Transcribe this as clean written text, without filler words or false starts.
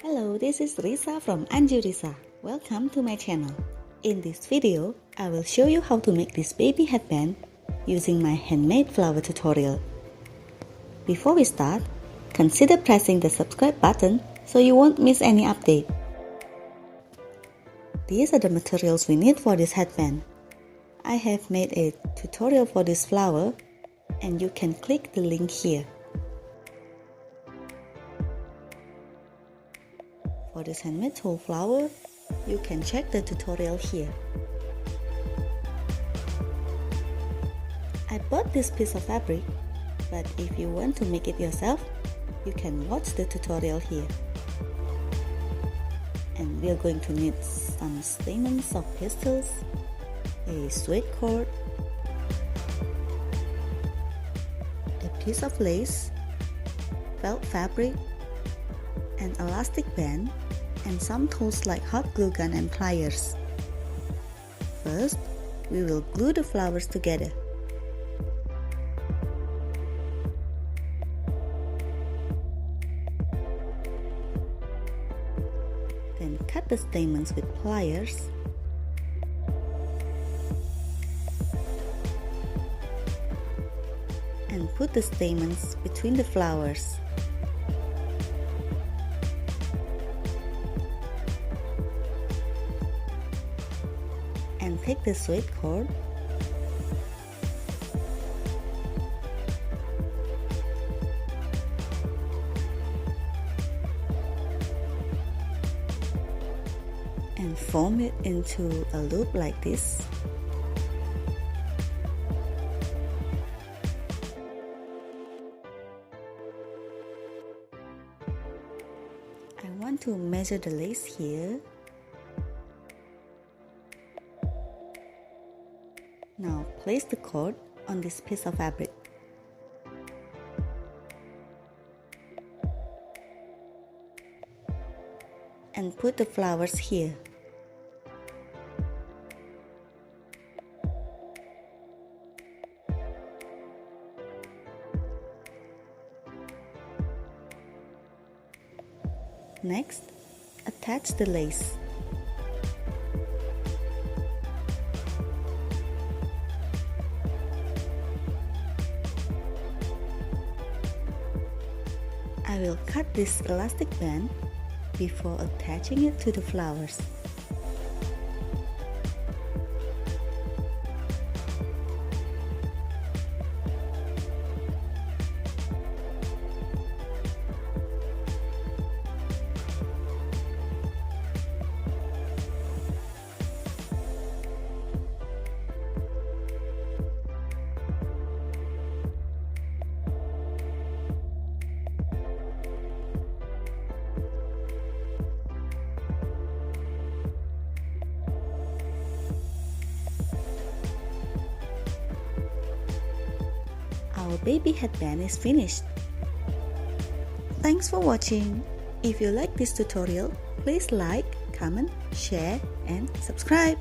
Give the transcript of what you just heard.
Hello, this is Risa from Anjurisa. Welcome to my channel. In this video, I will show you how to make this baby headband using my handmade flower tutorial. Before we start, consider pressing the subscribe button so you won't miss any update. These are the materials we need for this headband. I have made a tutorial for this flower and you can click the link here. For this handmade whole flower, you can check the tutorial here. I bought this piece of fabric, but if you want to make it yourself, you can watch the tutorial here. And we are going to need some stamens of pistils, a suede cord, a piece of lace, felt fabric, an elastic band, and some tools like hot glue gun and pliers. First, we will glue the flowers together. Then cut the stamens with pliers. And put the stamens between the flowers. And take the suede cord and form it into a loop like this. I want to measure the lace here. Now place the cord on this piece of fabric. And put the flowers here. Next, attach the lace. I will cut this elastic band before attaching it to the flowers. Our baby headband is finished. Thanks for watching. If you like this tutorial, please like, comment, share, and subscribe.